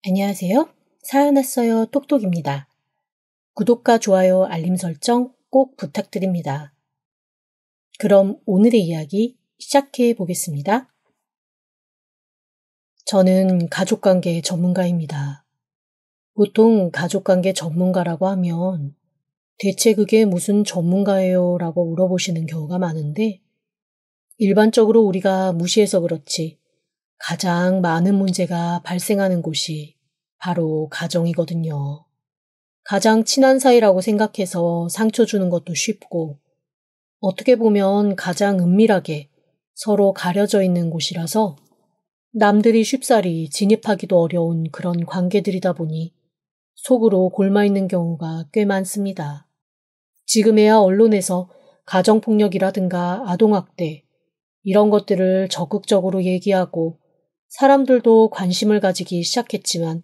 안녕하세요. 사연 왔어요 똑똑입니다. 구독과 좋아요, 알림 설정 꼭 부탁드립니다. 그럼 오늘의 이야기 시작해 보겠습니다. 저는 가족관계 전문가입니다. 보통 가족관계 전문가라고 하면 대체 그게 무슨 전문가예요? 라고 물어보시는 경우가 많은데 일반적으로 우리가 무시해서 그렇지 가장 많은 문제가 발생하는 곳이 바로 가정이거든요. 가장 친한 사이라고 생각해서 상처 주는 것도 쉽고 어떻게 보면 가장 은밀하게 서로 가려져 있는 곳이라서 남들이 쉽사리 진입하기도 어려운 그런 관계들이다 보니 속으로 골마 있는 경우가 꽤 많습니다. 지금에야 언론에서 가정폭력이라든가 아동학대 이런 것들을 적극적으로 얘기하고 사람들도 관심을 가지기 시작했지만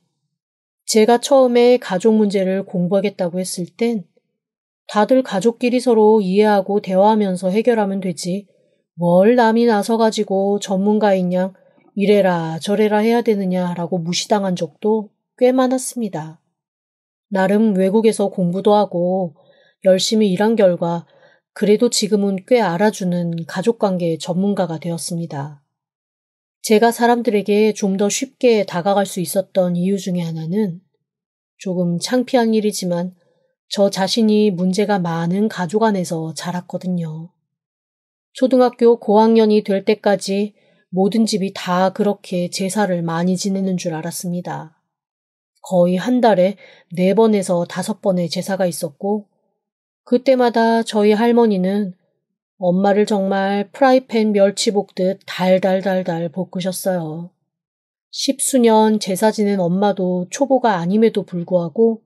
제가 처음에 가족 문제를 공부하겠다고 했을 땐 다들 가족끼리 서로 이해하고 대화하면서 해결하면 되지 뭘 남이 나서가지고 전문가인 양 이래라 저래라 해야 되느냐라고 무시당한 적도 꽤 많았습니다. 나름 외국에서 공부도 하고 열심히 일한 결과 그래도 지금은 꽤 알아주는 가족관계 전문가가 되었습니다. 제가 사람들에게 좀 더 쉽게 다가갈 수 있었던 이유 중에 하나는 조금 창피한 일이지만 저 자신이 문제가 많은 가족 안에서 자랐거든요. 초등학교 고학년이 될 때까지 모든 집이 다 그렇게 제사를 많이 지내는 줄 알았습니다. 거의 한 달에 4번에서 5번의 제사가 있었고 그때마다 저희 할머니는 엄마를 정말 프라이팬 멸치 볶듯 달달달달 볶으셨어요. 10수년 제사 지낸 엄마도 초보가 아님에도 불구하고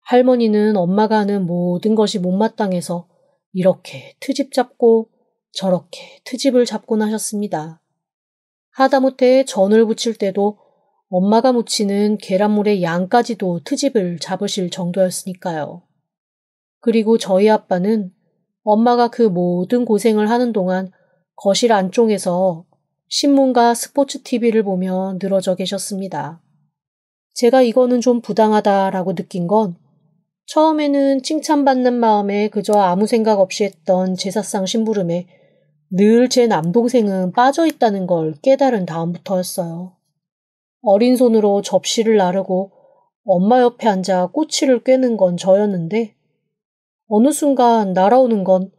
할머니는 엄마가 하는 모든 것이 못마땅해서 이렇게 트집 잡고 저렇게 트집을 잡곤 하셨습니다. 하다못해 전을 부칠 때도 엄마가 무치는 계란물의 양까지도 트집을 잡으실 정도였으니까요. 그리고 저희 아빠는 엄마가 그 모든 고생을 하는 동안 거실 안쪽에서 신문과 스포츠 TV를 보며 늘어져 계셨습니다. 제가 이거는 좀 부당하다라고 느낀 건 처음에는 칭찬받는 마음에 그저 아무 생각 없이 했던 제사상 심부름에 늘 제 남동생은 빠져 있다는 걸 깨달은 다음부터였어요. 어린 손으로 접시를 나르고 엄마 옆에 앉아 꼬치를 꿰는 건 저였는데 어느 순간 날아오는 건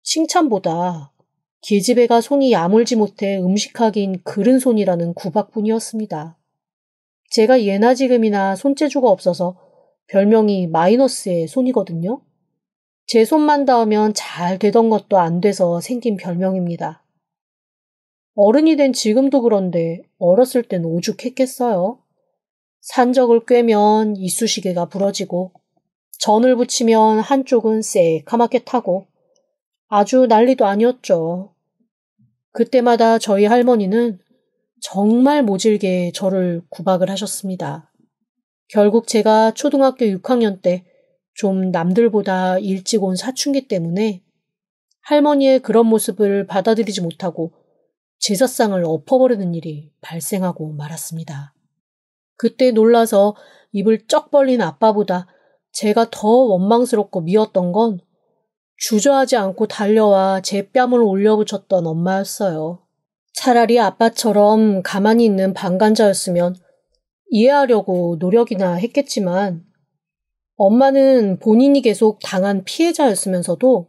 칭찬보다 계집애가 손이 야물지 못해 음식하긴 그른 손이라는 구박뿐이었습니다. 제가 예나 지금이나 손재주가 없어서 별명이 마이너스의 손이거든요. 제 손만 닿으면 잘 되던 것도 안 돼서 생긴 별명입니다. 어른이 된 지금도 그런데 어렸을 땐 오죽했겠어요. 산적을 꿰면 이쑤시개가 부러지고 전을 붙이면 한쪽은 새카맣게 타고 아주 난리도 아니었죠. 그때마다 저희 할머니는 정말 모질게 저를 구박을 하셨습니다. 결국 제가 초등학교 6학년 때 좀 남들보다 일찍 온 사춘기 때문에 할머니의 그런 모습을 받아들이지 못하고 제사상을 엎어버리는 일이 발생하고 말았습니다. 그때 놀라서 입을 쩍 벌린 아빠보다 제가 더 원망스럽고 미웠던 건 주저하지 않고 달려와 제 뺨을 올려붙였던 엄마였어요. 차라리 아빠처럼 가만히 있는 방관자였으면 이해하려고 노력이나 했겠지만 엄마는 본인이 계속 당한 피해자였으면서도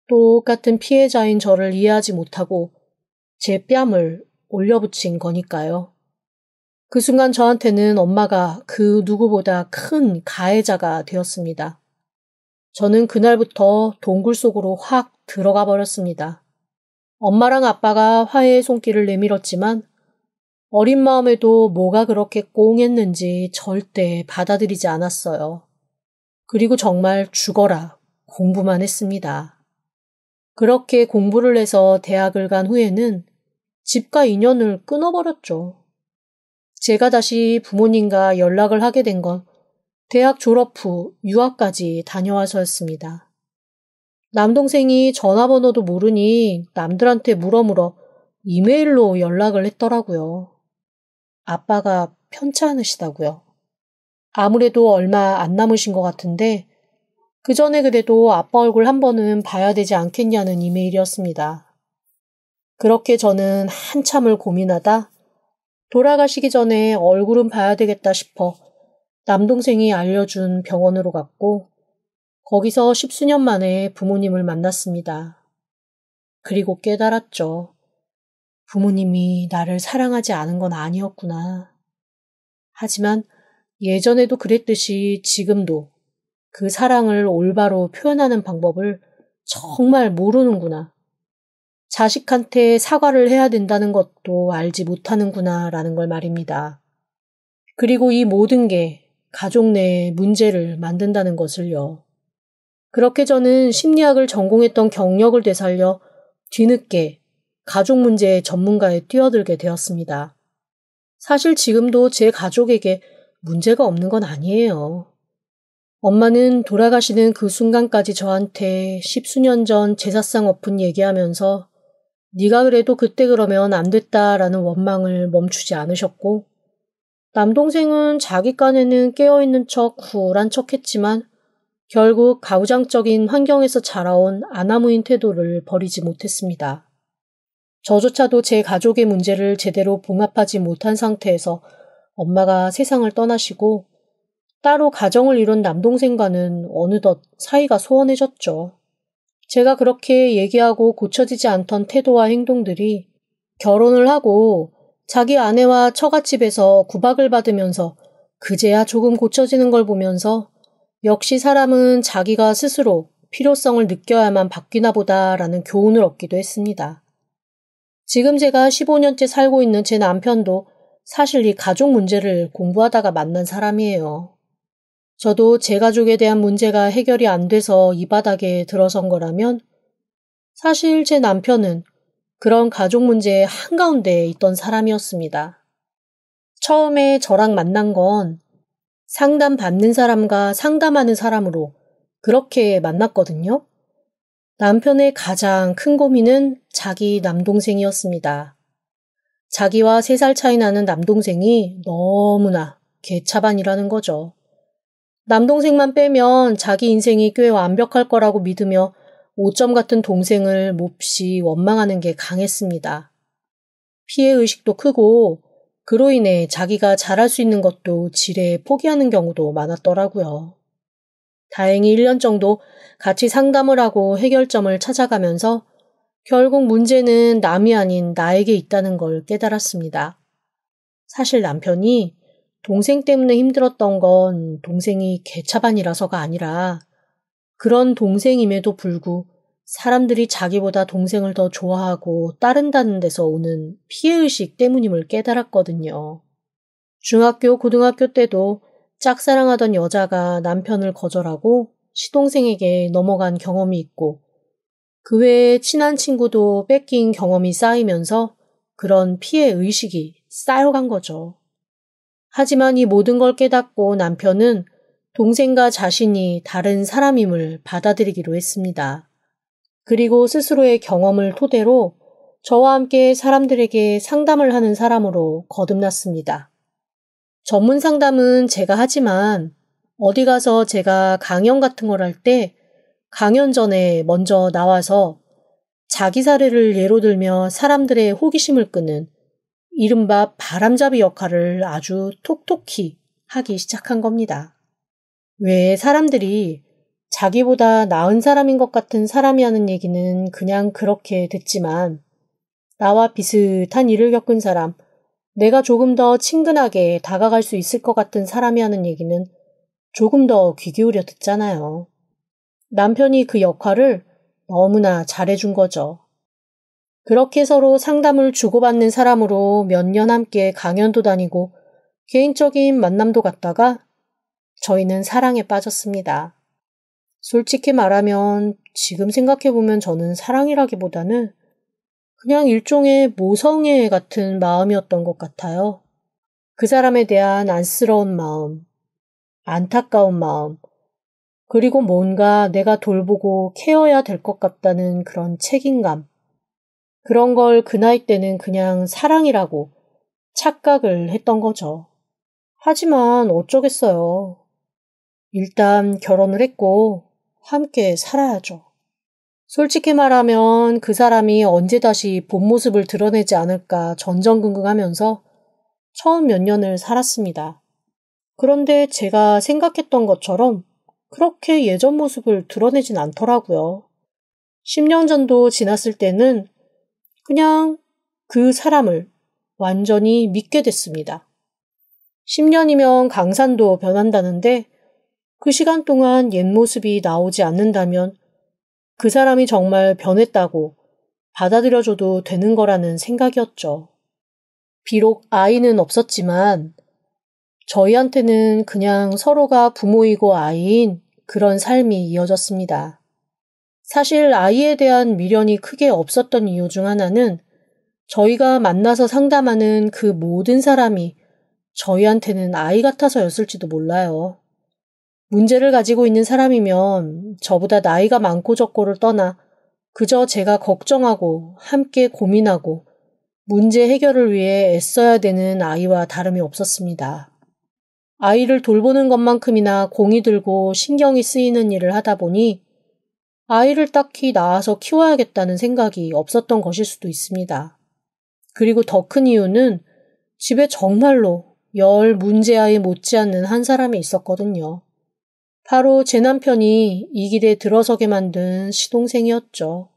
똑같은 피해자인 저를 이해하지 못하고 제 뺨을 올려붙인 거니까요. 그 순간 저한테는 엄마가 그 누구보다 큰 가해자가 되었습니다. 저는 그날부터 동굴 속으로 확 들어가 버렸습니다. 엄마랑 아빠가 화해의 손길을 내밀었지만 어린 마음에도 뭐가 그렇게 꽁했는지 절대 받아들이지 않았어요. 그리고 정말 죽어라 공부만 했습니다. 그렇게 공부를 해서 대학을 간 후에는 집과 인연을 끊어버렸죠. 제가 다시 부모님과 연락을 하게 된 건 대학 졸업 후 유학까지 다녀와서였습니다. 남동생이 전화번호도 모르니 남들한테 물어 이메일로 연락을 했더라고요. 아빠가 편찮으시다고요. 아무래도 얼마 안 남으신 것 같은데 그 전에 그래도 아빠 얼굴 한 번은 봐야 되지 않겠냐는 이메일이었습니다. 그렇게 저는 한참을 고민하다 돌아가시기 전에 얼굴은 봐야 되겠다 싶어 남동생이 알려준 병원으로 갔고 거기서 10수년 만에 부모님을 만났습니다. 그리고 깨달았죠. 부모님이 나를 사랑하지 않은 건 아니었구나. 하지만 예전에도 그랬듯이 지금도 그 사랑을 올바로 표현하는 방법을 정말 모르는구나. 자식한테 사과를 해야 된다는 것도 알지 못하는구나 라는 걸 말입니다. 그리고 이 모든 게 가족 내에 문제를 만든다는 것을요. 그렇게 저는 심리학을 전공했던 경력을 되살려 뒤늦게 가족 문제의 전문가에 뛰어들게 되었습니다. 사실 지금도 제 가족에게 문제가 없는 건 아니에요. 엄마는 돌아가시는 그 순간까지 저한테 10수년 전 제사상 엎은 얘기하면서 네가 그래도 그때 그러면 안 됐다라는 원망을 멈추지 않으셨고 남동생은 자기 깐에는 깨어있는 척 쿨한 척했지만 결국 가부장적인 환경에서 자라온 아나무인 태도를 버리지 못했습니다. 저조차도 제 가족의 문제를 제대로 봉합하지 못한 상태에서 엄마가 세상을 떠나시고 따로 가정을 이룬 남동생과는 어느덧 사이가 소원해졌죠. 제가 그렇게 얘기하고 고쳐지지 않던 태도와 행동들이 결혼을 하고 자기 아내와 처갓집에서 구박을 받으면서 그제야 조금 고쳐지는 걸 보면서 역시 사람은 자기가 스스로 필요성을 느껴야만 바뀌나 보다라는 교훈을 얻기도 했습니다. 지금 제가 15년째 살고 있는 제 남편도 사실 이 가족 문제를 공부하다가 만난 사람이에요. 저도 제 가족에 대한 문제가 해결이 안 돼서 이 바닥에 들어선 거라면 사실 제 남편은 그런 가족 문제의 한가운데에 있던 사람이었습니다. 처음에 저랑 만난 건 상담받는 사람과 상담하는 사람으로 그렇게 만났거든요. 남편의 가장 큰 고민은 자기 남동생이었습니다. 자기와 3살 차이 나는 남동생이 너무나 개차반이라는 거죠. 남동생만 빼면 자기 인생이 꽤 완벽할 거라고 믿으며 오점 같은 동생을 몹시 원망하는 게 강했습니다. 피해의식도 크고 그로 인해 자기가 잘할 수 있는 것도 지레 포기하는 경우도 많았더라고요. 다행히 1년 정도 같이 상담을 하고 해결점을 찾아가면서 결국 문제는 남이 아닌 나에게 있다는 걸 깨달았습니다. 사실 남편이 동생 때문에 힘들었던 건 동생이 개차반이라서가 아니라 그런 동생임에도 불구 사람들이 자기보다 동생을 더 좋아하고 따른다는 데서 오는 피해의식 때문임을 깨달았거든요. 중학교, 고등학교 때도 짝사랑하던 여자가 남편을 거절하고 시동생에게 넘어간 경험이 있고 그 외에 친한 친구도 뺏긴 경험이 쌓이면서 그런 피해의식이 쌓여간 거죠. 하지만 이 모든 걸 깨닫고 남편은 동생과 자신이 다른 사람임을 받아들이기로 했습니다. 그리고 스스로의 경험을 토대로 저와 함께 사람들에게 상담을 하는 사람으로 거듭났습니다. 전문 상담은 제가 하지만 어디 가서 제가 강연 같은 걸 할 때 강연 전에 먼저 나와서 자기 사례를 예로 들며 사람들의 호기심을 끄는 이른바 바람잡이 역할을 아주 톡톡히 하기 시작한 겁니다. 왜 사람들이 자기보다 나은 사람인 것 같은 사람이 하는 얘기는 그냥 그렇게 듣지만 나와 비슷한 일을 겪은 사람, 내가 조금 더 친근하게 다가갈 수 있을 것 같은 사람이 하는 얘기는 조금 더 귀 기울여 듣잖아요. 남편이 그 역할을 너무나 잘해준 거죠. 그렇게 서로 상담을 주고받는 사람으로 몇 년 함께 강연도 다니고 개인적인 만남도 갖다가 저희는 사랑에 빠졌습니다. 솔직히 말하면 지금 생각해보면 저는 사랑이라기보다는 그냥 일종의 모성애 같은 마음이었던 것 같아요. 그 사람에 대한 안쓰러운 마음, 안타까운 마음, 그리고 뭔가 내가 돌보고 케어해야 될 것 같다는 그런 책임감. 그런 걸 그 나이 때는 그냥 사랑이라고 착각을 했던 거죠. 하지만 어쩌겠어요. 일단 결혼을 했고 함께 살아야죠. 솔직히 말하면 그 사람이 언제 다시 본 모습을 드러내지 않을까 전전긍긍하면서 처음 몇 년을 살았습니다. 그런데 제가 생각했던 것처럼 그렇게 예전 모습을 드러내진 않더라고요. 10년 전도 지났을 때는 그냥 그 사람을 완전히 믿게 됐습니다. 10년이면 강산도 변한다는데 그 시간 동안 옛 모습이 나오지 않는다면 그 사람이 정말 변했다고 받아들여줘도 되는 거라는 생각이었죠. 비록 아이는 없었지만 저희한테는 그냥 서로가 부모이고 아이인 그런 삶이 이어졌습니다. 사실 아이에 대한 미련이 크게 없었던 이유 중 하나는 저희가 만나서 상담하는 그 모든 사람이 저희한테는 아이 같아서였을지도 몰라요. 문제를 가지고 있는 사람이면 저보다 나이가 많고 적고를 떠나 그저 제가 걱정하고 함께 고민하고 문제 해결을 위해 애써야 되는 아이와 다름이 없었습니다. 아이를 돌보는 것만큼이나 공이 들고 신경이 쓰이는 일을 하다 보니 아이를 딱히 낳아서 키워야겠다는 생각이 없었던 것일 수도 있습니다. 그리고 더 큰 이유는 집에 정말로 열 문제아이 못지않는 한 사람이 있었거든요. 바로 제 남편이 이 길에 들어서게 만든 시동생이었죠.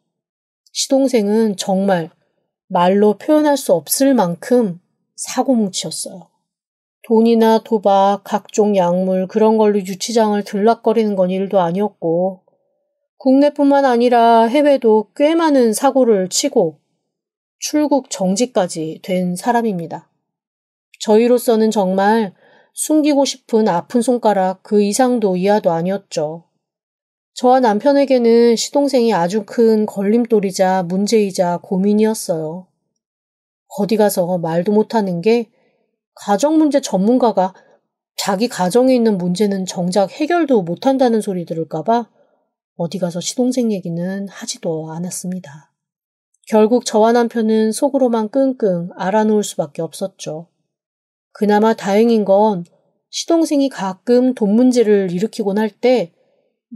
시동생은 정말 말로 표현할 수 없을 만큼 사고뭉치였어요. 돈이나 도박, 각종 약물 그런 걸로 유치장을 들락거리는 건 일도 아니었고 국내뿐만 아니라 해외도 꽤 많은 사고를 치고 출국 정지까지 된 사람입니다. 저희로서는 정말 숨기고 싶은 아픈 손가락 그 이상도 이하도 아니었죠. 저와 남편에게는 시동생이 아주 큰 걸림돌이자 문제이자 고민이었어요. 어디 가서 말도 못하는 게 가정문제 전문가가 자기 가정에 있는 문제는 정작 해결도 못한다는 소리 들을까봐 어디 가서 시동생 얘기는 하지도 않았습니다. 결국 저와 남편은 속으로만 끙끙 앓아놓을 수밖에 없었죠. 그나마 다행인 건 시동생이 가끔 돈 문제를 일으키곤 할 때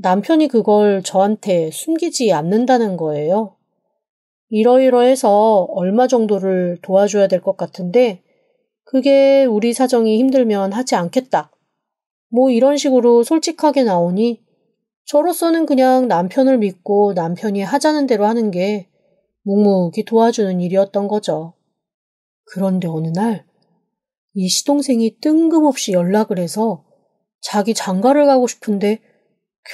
남편이 그걸 저한테 숨기지 않는다는 거예요. 이러이러해서 얼마 정도를 도와줘야 될 것 같은데 그게 우리 사정이 힘들면 하지 않겠다. 뭐 이런 식으로 솔직하게 나오니 저로서는 그냥 남편을 믿고 남편이 하자는 대로 하는 게 묵묵히 도와주는 일이었던 거죠. 그런데 어느 날 이 시동생이 뜬금없이 연락을 해서 자기 장가를 가고 싶은데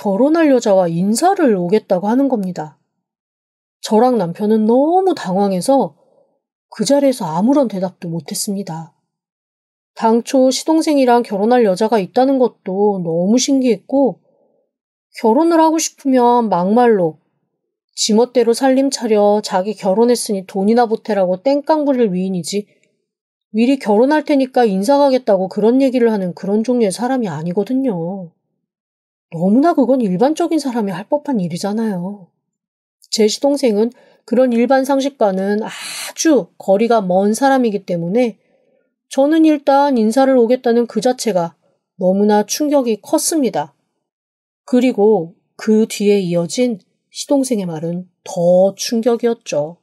결혼할 여자와 인사를 오겠다고 하는 겁니다. 저랑 남편은 너무 당황해서 그 자리에서 아무런 대답도 못했습니다. 당초 시동생이랑 결혼할 여자가 있다는 것도 너무 신기했고 결혼을 하고 싶으면 막말로 지멋대로 살림 차려 자기 결혼했으니 돈이나 보태라고 땡깡 부릴 위인이지 미리 결혼할 테니까 인사 가겠다고 그런 얘기를 하는 그런 종류의 사람이 아니거든요. 너무나 그건 일반적인 사람이 할 법한 일이잖아요. 제 시동생은 그런 일반 상식과는 아주 거리가 먼 사람이기 때문에 저는 일단 인사를 오겠다는 그 자체가 너무나 충격이 컸습니다. 그리고 그 뒤에 이어진 시동생의 말은 더 충격이었죠.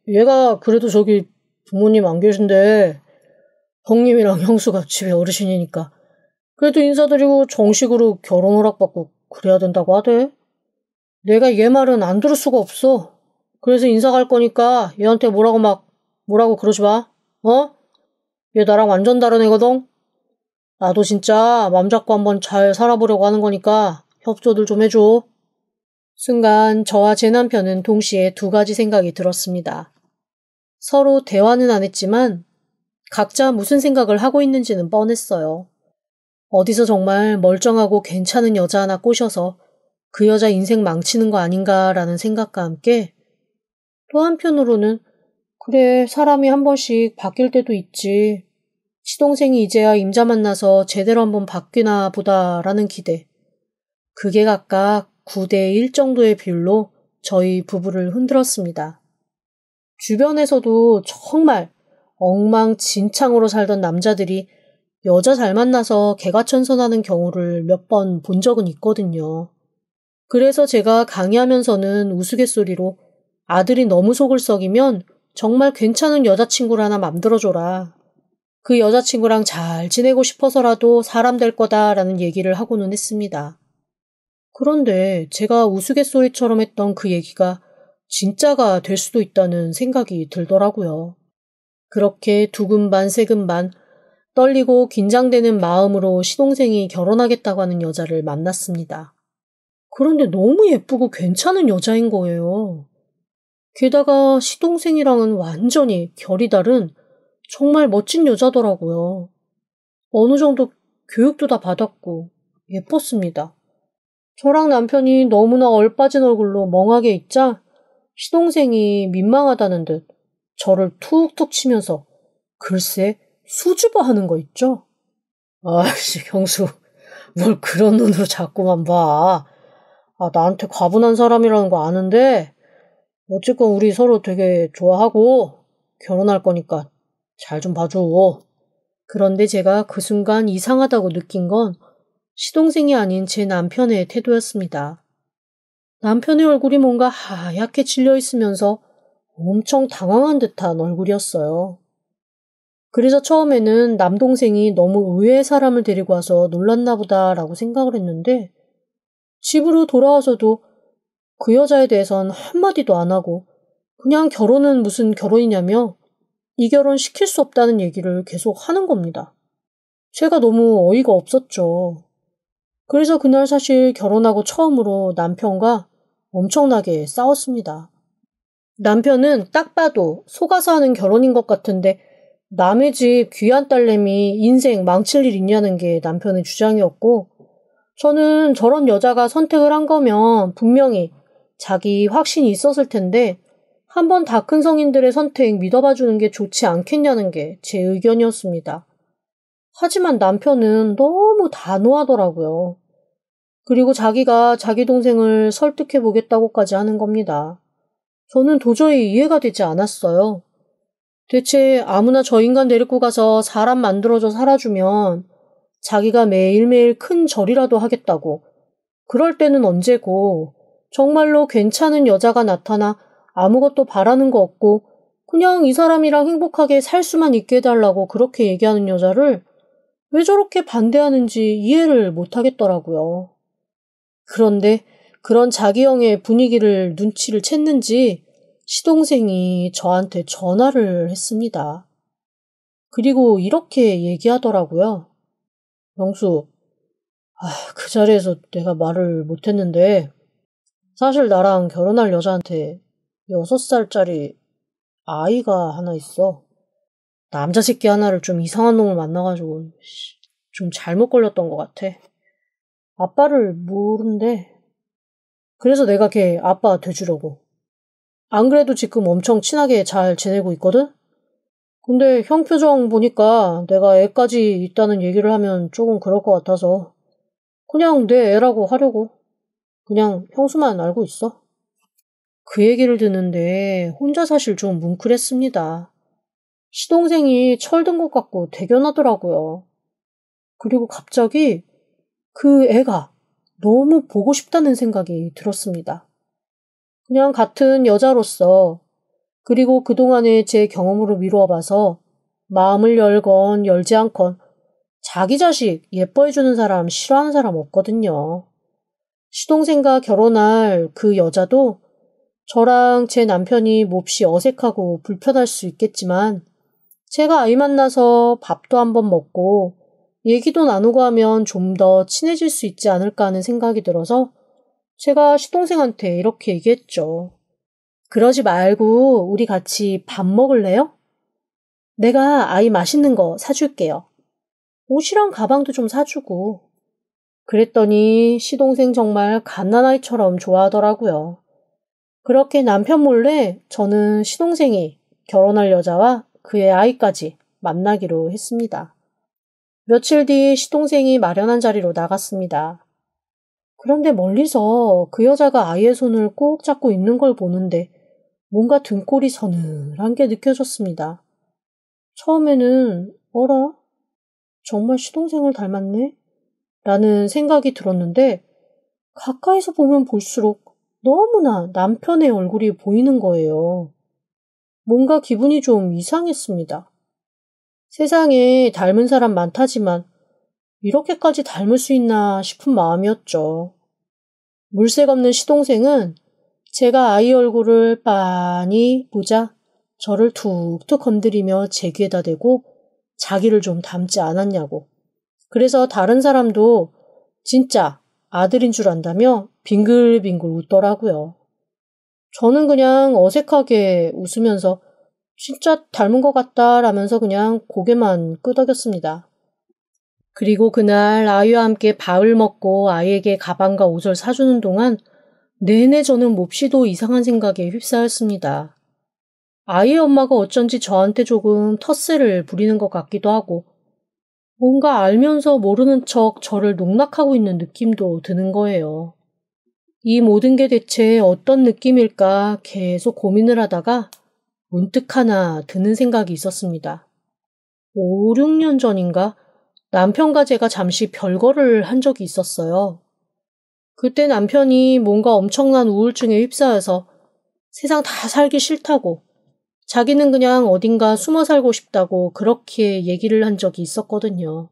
얘가 그래도 저기 부모님 안 계신데 형님이랑 형수가 집에 어르신이니까 그래도 인사드리고 정식으로 결혼 허락받고 그래야 된다고 하대. 내가 얘 말은 안 들을 수가 없어. 그래서 인사 갈 거니까 얘한테 뭐라고 그러지 마. 얘 나랑 완전 다른 애거든. 나도 진짜 맘 잡고 한번 잘 살아보려고 하는 거니까 협조들 좀 해줘. 순간 저와 제 남편은 동시에 두 가지 생각이 들었습니다. 서로 대화는 안 했지만 각자 무슨 생각을 하고 있는지는 뻔했어요. 어디서 정말 멀쩡하고 괜찮은 여자 하나 꼬셔서 그 여자 인생 망치는 거 아닌가라는 생각과 함께 또 한편으로는 그래 사람이 한 번씩 바뀔 때도 있지. 시동생이 이제야 임자 만나서 제대로 한번 바뀌나 보다라는 기대. 그게 각각 9대1 정도의 비율로 저희 부부를 흔들었습니다. 주변에서도 정말 엉망진창으로 살던 남자들이 여자 잘 만나서 개가천선하는 경우를 몇 번 본 적은 있거든요. 그래서 제가 강의하면서는 우스갯소리로 아들이 너무 속을 썩이면 정말 괜찮은 여자친구를 하나 만들어줘라. 그 여자친구랑 잘 지내고 싶어서라도 사람 될 거다라는 얘기를 하고는 했습니다. 그런데 제가 우스갯소리처럼 했던 그 얘기가 진짜가 될 수도 있다는 생각이 들더라고요. 그렇게 두근반 세근반 떨리고 긴장되는 마음으로 시동생이 결혼하겠다고 하는 여자를 만났습니다. 그런데 너무 예쁘고 괜찮은 여자인 거예요. 게다가 시동생이랑은 완전히 결이 다른 정말 멋진 여자더라고요. 어느 정도 교육도 다 받았고 예뻤습니다. 저랑 남편이 너무나 얼빠진 얼굴로 멍하게 있자 시동생이 민망하다는 듯 저를 툭툭 치면서 글쎄 수줍어 하는 거 있죠? 아이씨 형수 뭘 그런 눈으로 자꾸만 봐. 나한테 과분한 사람이라는 거 아는데 어쨌건 우리 서로 되게 좋아하고 결혼할 거니까 잘 좀 봐줘. 그런데 제가 그 순간 이상하다고 느낀 건 시동생이 아닌 제 남편의 태도였습니다. 남편의 얼굴이 뭔가 하얗게 질려 있으면서 엄청 당황한 듯한 얼굴이었어요. 그래서 처음에는 남동생이 너무 의외의 사람을 데리고 와서 놀랐나 보다라고 생각을 했는데 집으로 돌아와서도 그 여자에 대해선 한마디도 안 하고 그냥 결혼은 무슨 결혼이냐며 이 결혼 시킬 수 없다는 얘기를 계속 하는 겁니다. 제가 너무 어이가 없었죠. 그래서 그날 사실 결혼하고 처음으로 남편과 엄청나게 싸웠습니다. 남편은 딱 봐도 속아서 하는 결혼인 것 같은데 남의 집 귀한 딸내미 인생 망칠 일 있냐는 게 남편의 주장이었고 저는 저런 여자가 선택을 한 거면 분명히 자기 확신이 있었을 텐데 한번 다 큰 성인들의 선택 믿어봐주는 게 좋지 않겠냐는 게 제 의견이었습니다. 하지만 남편은 너무 단호하더라고요. 그리고 자기가 자기 동생을 설득해보겠다고까지 하는 겁니다. 저는 도저히 이해가 되지 않았어요. 대체 아무나 저 인간 데리고 가서 사람 만들어줘 살아주면 자기가 매일매일 큰 절이라도 하겠다고. 그럴 때는 언제고 정말로 괜찮은 여자가 나타나 아무것도 바라는 거 없고 그냥 이 사람이랑 행복하게 살 수만 있게 해달라고 그렇게 얘기하는 여자를 왜 저렇게 반대하는지 이해를 못하겠더라고요. 그런데 그런 자기형의 분위기를 눈치를 챘는지 시동생이 저한테 전화를 했습니다. 그리고 이렇게 얘기하더라고요. 영수, 그 자리에서 내가 말을 못했는데 사실 나랑 결혼할 여자한테 6살짜리 아이가 하나 있어. 남자 새끼 하나를 좀 이상한 놈을 만나가지고 좀 잘못 걸렸던 것 같아. 아빠를 모른대. 그래서 내가 걔 아빠 돼주려고. 안 그래도 지금 엄청 친하게 잘 지내고 있거든? 근데 형 표정 보니까 내가 애까지 있다는 얘기를 하면 조금 그럴 것 같아서 그냥 내 애라고 하려고. 그냥 형수만 알고 있어. 그 얘기를 듣는데 혼자 사실 좀 뭉클했습니다. 시동생이 철든 것 같고 대견하더라고요. 그리고 갑자기 그 애가 너무 보고 싶다는 생각이 들었습니다. 그냥 같은 여자로서 그리고 그동안의 제 경험으로 미루어 봐서 마음을 열건 열지 않건 자기 자식 예뻐해주는 사람 싫어하는 사람 없거든요. 시동생과 결혼할 그 여자도 저랑 제 남편이 몹시 어색하고 불편할 수 있겠지만 제가 아이 만나서 밥도 한번 먹고 얘기도 나누고 하면 좀 더 친해질 수 있지 않을까 하는 생각이 들어서 제가 시동생한테 이렇게 얘기했죠. 그러지 말고 우리 같이 밥 먹을래요? 내가 아이 맛있는 거 사줄게요. 옷이랑 가방도 좀 사주고. 그랬더니 시동생 정말 갓난아이처럼 좋아하더라고요. 그렇게 남편 몰래 저는 시동생이 결혼할 여자와 그의 아이까지 만나기로 했습니다. 며칠 뒤 시동생이 마련한 자리로 나갔습니다. 그런데 멀리서 그 여자가 아이의 손을 꼭 잡고 있는 걸 보는데 뭔가 등골이 서늘한 게 느껴졌습니다. 처음에는 어라? 정말 시동생을 닮았네? 라는 생각이 들었는데 가까이서 보면 볼수록 너무나 남편의 얼굴이 보이는 거예요. 뭔가 기분이 좀 이상했습니다. 세상에 닮은 사람 많다지만 이렇게까지 닮을 수 있나 싶은 마음이었죠. 물색 없는 시동생은 제가 아이 얼굴을 빤히 보자 저를 툭툭 건드리며 제 귀에다 대고 자기를 좀 닮지 않았냐고. 그래서 다른 사람도 진짜 아들인 줄 안다며 빙글빙글 웃더라고요. 저는 그냥 어색하게 웃으면서 진짜 닮은 것 같다라면서 그냥 고개만 끄덕였습니다. 그리고 그날 아이와 함께 밥을 먹고 아이에게 가방과 옷을 사주는 동안 내내 저는 몹시도 이상한 생각에 휩싸였습니다. 아이의 엄마가 어쩐지 저한테 조금 텃세를 부리는 것 같기도 하고 뭔가 알면서 모르는 척 저를 농락하고 있는 느낌도 드는 거예요. 이 모든 게 대체 어떤 느낌일까 계속 고민을 하다가 문득 하나 드는 생각이 있었습니다. 5, 6년 전인가 남편과 제가 잠시 별거를 한 적이 있었어요. 그때 남편이 뭔가 엄청난 우울증에 휩싸여서 세상 다 살기 싫다고 자기는 그냥 어딘가 숨어 살고 싶다고 그렇게 얘기를 한 적이 있었거든요.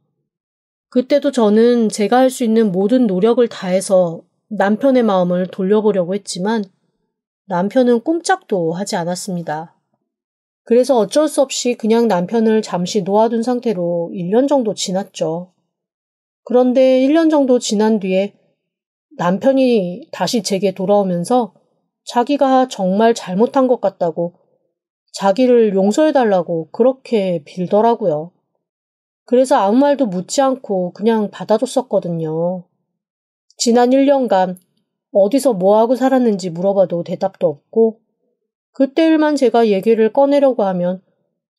그때도 저는 제가 할 수 있는 모든 노력을 다해서 남편의 마음을 돌려보려고 했지만 남편은 꼼짝도 하지 않았습니다. 그래서 어쩔 수 없이 그냥 남편을 잠시 놓아둔 상태로 1년 정도 지났죠. 그런데 1년 정도 지난 뒤에 남편이 다시 제게 돌아오면서 자기가 정말 잘못한 것 같다고 자기를 용서해달라고 그렇게 빌더라고요. 그래서 아무 말도 묻지 않고 그냥 받아줬었거든요. 지난 1년간 어디서 뭐하고 살았는지 물어봐도 대답도 없고 그때 일만 제가 얘기를 꺼내려고 하면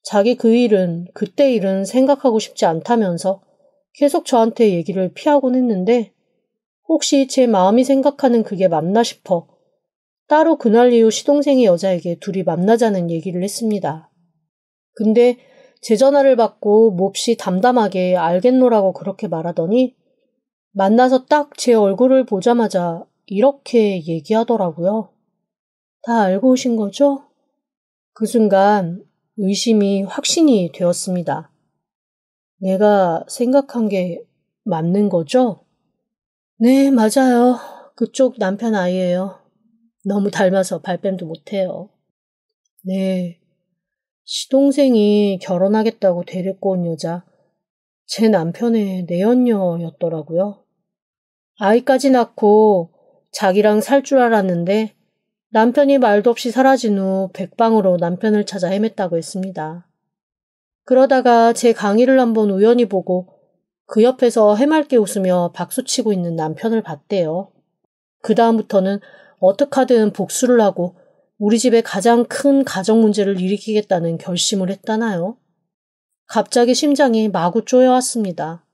자기 그 일은 그때 일은 생각하고 싶지 않다면서 계속 저한테 얘기를 피하곤 했는데 혹시 제 마음이 생각하는 그게 맞나 싶어 따로 그날 이후 시동생의 여자에게 둘이 만나자는 얘기를 했습니다. 근데 제 전화를 받고 몹시 담담하게 알겠노라고 그렇게 말하더니 만나서 딱 제 얼굴을 보자마자 이렇게 얘기하더라고요. 다 알고 오신 거죠? 그 순간 의심이 확신이 되었습니다. 내가 생각한 게 맞는 거죠? 네, 맞아요. 그쪽 남편 아이예요. 너무 닮아서 발뺌도 못해요. 네, 시동생이 결혼하겠다고 데리고 온 여자, 제 남편의 내연녀였더라고요. 아이까지 낳고 자기랑 살 줄 알았는데 남편이 말도 없이 사라진 후 백방으로 남편을 찾아 헤맸다고 했습니다. 그러다가 제 강의를 한번 우연히 보고 그 옆에서 해맑게 웃으며 박수치고 있는 남편을 봤대요. 그 다음부터는 어떡하든 복수를 하고 우리 집에 가장 큰 가정 문제를 일으키겠다는 결심을 했다나요? 갑자기 심장이 마구 쪼여왔습니다.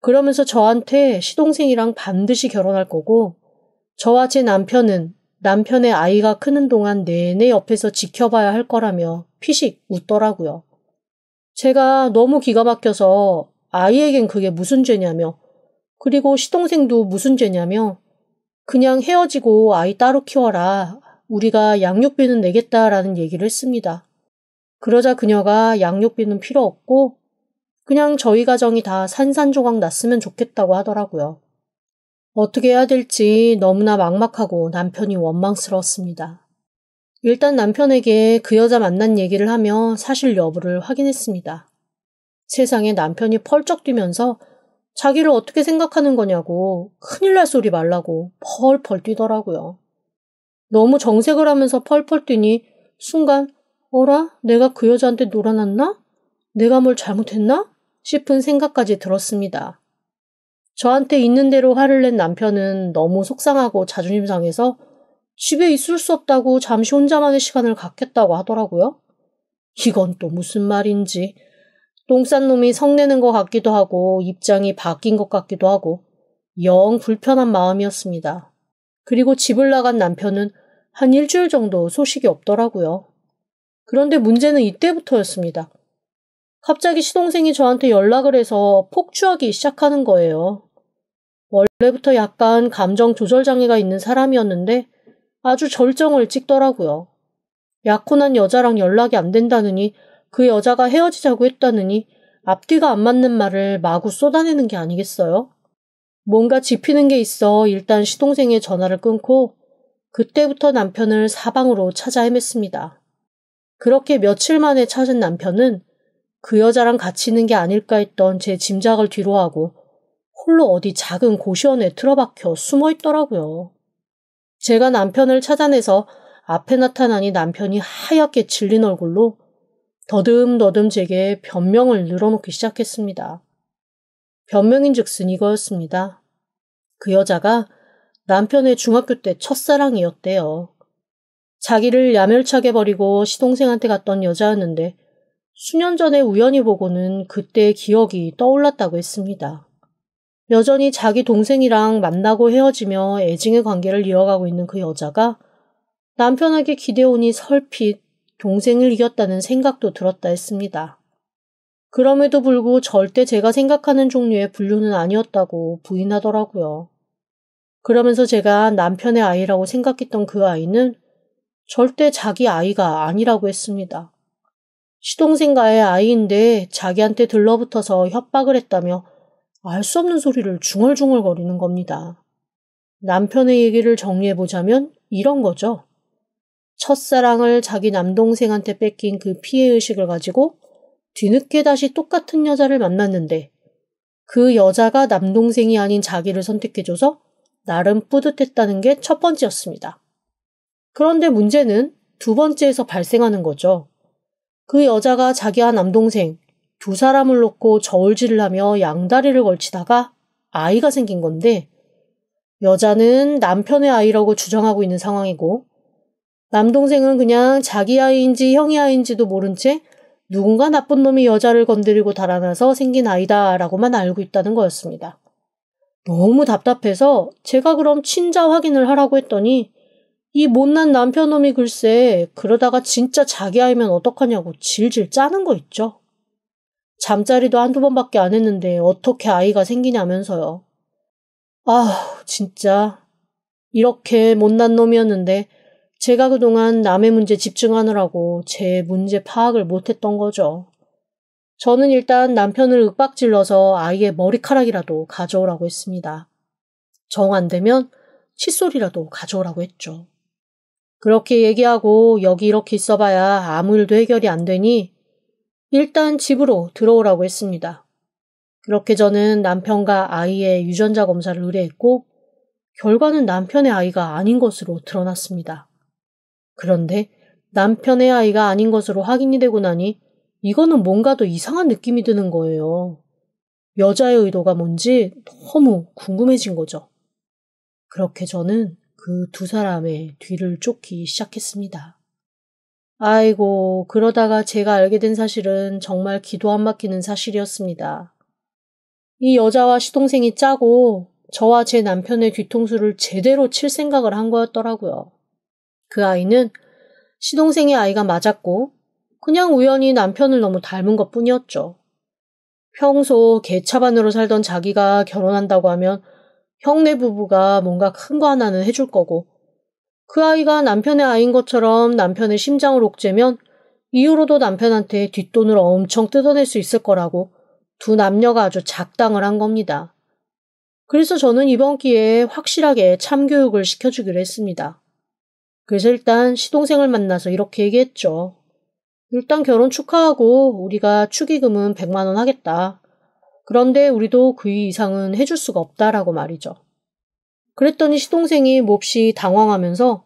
그러면서 저한테 시동생이랑 반드시 결혼할 거고 저와 제 남편은 남편의 아이가 크는 동안 내내 옆에서 지켜봐야 할 거라며 피식 웃더라고요. 제가 너무 기가 막혀서 아이에겐 그게 무슨 죄냐며 그리고 시동생도 무슨 죄냐며 그냥 헤어지고 아이 따로 키워라. 우리가 양육비는 내겠다라는 얘기를 했습니다. 그러자 그녀가 양육비는 필요 없고 그냥 저희 가정이 다 산산조각 났으면 좋겠다고 하더라고요. 어떻게 해야 될지 너무나 막막하고 남편이 원망스러웠습니다. 일단 남편에게 그 여자 만난 얘기를 하며 사실 여부를 확인했습니다. 세상에 남편이 펄쩍 뛰면서 자기를 어떻게 생각하는 거냐고 큰일 날 소리 말라고 펄펄 뛰더라고요. 너무 정색을 하면서 펄펄 뛰니 순간 어라? 내가 그 여자한테 놀아났나? 내가 뭘 잘못했나? 싶은 생각까지 들었습니다. 저한테 있는 대로 화를 낸 남편은 너무 속상하고 자존심 상해서 집에 있을 수 없다고 잠시 혼자만의 시간을 갖겠다고 하더라고요. 이건 또 무슨 말인지 똥 싼 놈이 성내는 것 같기도 하고 입장이 바뀐 것 같기도 하고 영 불편한 마음이었습니다. 그리고 집을 나간 남편은 한 일주일 정도 소식이 없더라고요. 그런데 문제는 이때부터였습니다. 갑자기 시동생이 저한테 연락을 해서 폭주하기 시작하는 거예요. 원래부터 약간 감정 조절 장애가 있는 사람이었는데 아주 절정을 찍더라고요. 약혼한 여자랑 연락이 안 된다느니 그 여자가 헤어지자고 했다느니 앞뒤가 안 맞는 말을 마구 쏟아내는 게 아니겠어요? 뭔가 짚히는 게 있어 일단 시동생의 전화를 끊고 그때부터 남편을 사방으로 찾아 헤맸습니다. 그렇게 며칠 만에 찾은 남편은 그 여자랑 같이 있는 게 아닐까 했던 제 짐작을 뒤로하고 홀로 어디 작은 고시원에 틀어박혀 숨어 있더라고요. 제가 남편을 찾아내서 앞에 나타나니 남편이 하얗게 질린 얼굴로 더듬더듬 제게 변명을 늘어놓기 시작했습니다. 변명인즉슨 이거였습니다. 그 여자가 남편의 중학교 때 첫사랑이었대요. 자기를 야멸차게 버리고 시동생한테 갔던 여자였는데 수년 전에 우연히 보고는 그때의 기억이 떠올랐다고 했습니다. 여전히 자기 동생이랑 만나고 헤어지며 애증의 관계를 이어가고 있는 그 여자가 남편에게 기대오니 설핏 동생을 이겼다는 생각도 들었다 했습니다. 그럼에도 불구하고 절대 제가 생각하는 종류의 불륜은 아니었다고 부인하더라고요. 그러면서 제가 남편의 아이라고 생각했던 그 아이는 절대 자기 아이가 아니라고 했습니다. 시동생과의 아이인데 자기한테 들러붙어서 협박을 했다며 알 수 없는 소리를 중얼중얼거리는 겁니다. 남편의 얘기를 정리해보자면 이런 거죠. 첫사랑을 자기 남동생한테 뺏긴 그 피해의식을 가지고 뒤늦게 다시 똑같은 여자를 만났는데 그 여자가 남동생이 아닌 자기를 선택해줘서 나름 뿌듯했다는 게 첫 번째였습니다. 그런데 문제는 두 번째에서 발생하는 거죠. 그 여자가 자기와 남동생 두 사람을 놓고 저울질을 하며 양다리를 걸치다가 아이가 생긴 건데 여자는 남편의 아이라고 주장하고 있는 상황이고 남동생은 그냥 자기 아이인지 형이 아이인지도 모른 채 누군가 나쁜 놈이 여자를 건드리고 달아나서 생긴 아이다라고만 알고 있다는 거였습니다. 너무 답답해서 제가 그럼 친자 확인을 하라고 했더니 이 못난 남편놈이 글쎄 그러다가 진짜 자기 아이면 어떡하냐고 질질 짜는 거 있죠. 잠자리도 한두 번밖에 안 했는데 어떻게 아이가 생기냐면서요. 진짜 이렇게 못난 놈이었는데 제가 그동안 남의 문제 집중하느라고 제 문제 파악을 못했던 거죠. 저는 일단 남편을 윽박질러서 아이의 머리카락이라도 가져오라고 했습니다. 정 안 되면 칫솔이라도 가져오라고 했죠. 그렇게 얘기하고 여기 이렇게 있어봐야 아무 일도 해결이 안 되니 일단 집으로 들어오라고 했습니다. 그렇게 저는 남편과 아이의 유전자 검사를 의뢰했고 결과는 남편의 아이가 아닌 것으로 드러났습니다. 그런데 남편의 아이가 아닌 것으로 확인이 되고 나니 이거는 뭔가 더 이상한 느낌이 드는 거예요. 여자의 의도가 뭔지 너무 궁금해진 거죠. 그렇게 저는 그 두 사람의 뒤를 쫓기 시작했습니다. 아이고, 그러다가 제가 알게 된 사실은 정말 기도 안 막히는 사실이었습니다. 이 여자와 시동생이 짜고 저와 제 남편의 뒤통수를 제대로 칠 생각을 한 거였더라고요. 그 아이는 시동생의 아이가 맞았고 그냥 우연히 남편을 너무 닮은 것뿐이었죠. 평소 개차반으로 살던 자기가 결혼한다고 하면 형네 부부가 뭔가 큰 거 하나는 해줄 거고 그 아이가 남편의 아이인 것처럼 남편의 심장을 옥죄면 이후로도 남편한테 뒷돈을 엄청 뜯어낼 수 있을 거라고 두 남녀가 아주 작당을 한 겁니다. 그래서 저는 이번 기회에 확실하게 참교육을 시켜주기로 했습니다. 그래서 일단 시동생을 만나서 이렇게 얘기했죠. 일단 결혼 축하하고 우리가 축의금은 100만 원 하겠다. 그런데 우리도 그 이상은 해줄 수가 없다라고 말이죠. 그랬더니 시동생이 몹시 당황하면서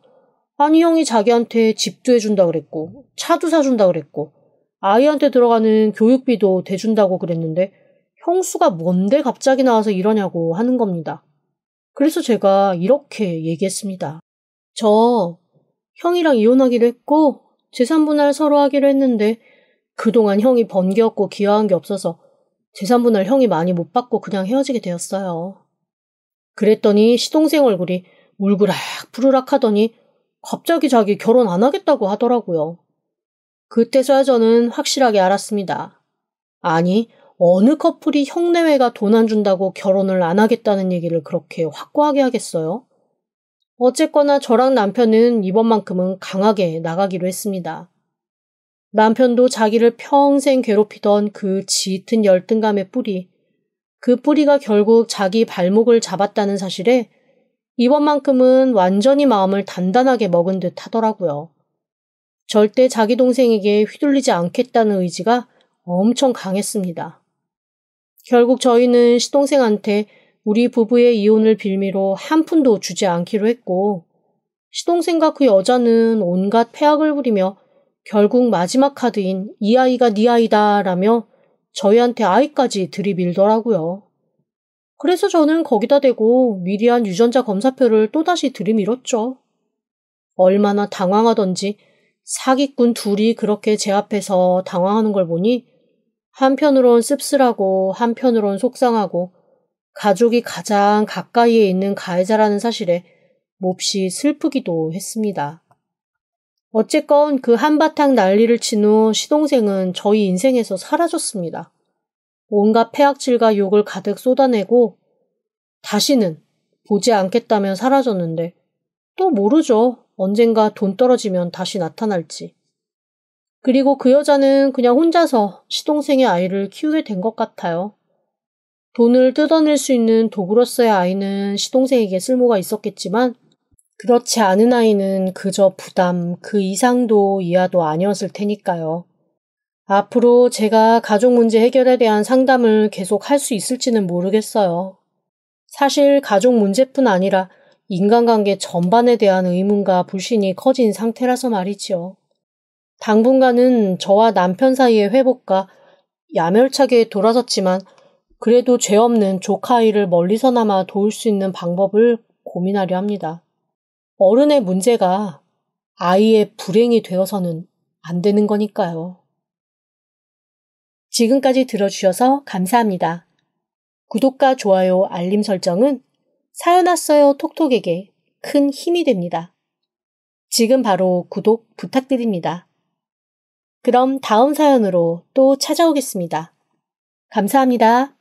아니 형이 자기한테 집도 해준다 그랬고 차도 사준다 그랬고 아이한테 들어가는 교육비도 대준다고 그랬는데 형수가 뭔데 갑자기 나와서 이러냐고 하는 겁니다. 그래서 제가 이렇게 얘기했습니다. 저 형이랑 이혼하기로 했고 재산분할 서로 하기로 했는데 그동안 형이 번 게 없고 기여한 게 없어서 재산분할 형이 많이 못 받고 그냥 헤어지게 되었어요. 그랬더니 시동생 얼굴이 울그락 푸르락 하더니 갑자기 자기 결혼 안 하겠다고 하더라고요. 그때서야 저는 확실하게 알았습니다. 아니, 어느 커플이 형내외가 돈 안 준다고 결혼을 안 하겠다는 얘기를 그렇게 확고하게 하겠어요? 어쨌거나 저랑 남편은 이번만큼은 강하게 나가기로 했습니다. 남편도 자기를 평생 괴롭히던 그 짙은 열등감의 뿌리, 그 뿌리가 결국 자기 발목을 잡았다는 사실에 이번만큼은 완전히 마음을 단단하게 먹은 듯 하더라고요. 절대 자기 동생에게 휘둘리지 않겠다는 의지가 엄청 강했습니다. 결국 저희는 시동생한테 우리 부부의 이혼을 빌미로 한 푼도 주지 않기로 했고, 시동생과 그 여자는 온갖 폐악을 부리며 결국 마지막 카드인 이 아이가 네 아이다 라며 저희한테 아이까지 들이밀더라고요. 그래서 저는 거기다 대고 미리한 유전자 검사표를 또다시 들이밀었죠. 얼마나 당황하던지 사기꾼 둘이 그렇게 제 앞에서 당황하는 걸 보니 한편으론 씁쓸하고 한편으론 속상하고 가족이 가장 가까이에 있는 가해자라는 사실에 몹시 슬프기도 했습니다. 어쨌건 그 한바탕 난리를 친 후 시동생은 저희 인생에서 사라졌습니다. 온갖 폐악질과 욕을 가득 쏟아내고 다시는 보지 않겠다며 사라졌는데 또 모르죠. 언젠가 돈 떨어지면 다시 나타날지. 그리고 그 여자는 그냥 혼자서 시동생의 아이를 키우게 된 것 같아요. 돈을 뜯어낼 수 있는 도구로서의 아이는 시동생에게 쓸모가 있었겠지만 그렇지 않은 아이는 그저 부담, 그 이상도 이하도 아니었을 테니까요. 앞으로 제가 가족 문제 해결에 대한 상담을 계속 할 수 있을지는 모르겠어요. 사실 가족 문제뿐 아니라 인간관계 전반에 대한 의문과 불신이 커진 상태라서 말이지요. 당분간은 저와 남편 사이의 회복과 야멸차게 돌아섰지만 그래도 죄 없는 조카 아이를 멀리서나마 도울 수 있는 방법을 고민하려 합니다. 어른의 문제가 아이의 불행이 되어서는 안 되는 거니까요. 지금까지 들어주셔서 감사합니다. 구독과 좋아요, 알림 설정은 사연 왔어요 톡톡에게 큰 힘이 됩니다. 지금 바로 구독 부탁드립니다. 그럼 다음 사연으로 또 찾아오겠습니다. 감사합니다.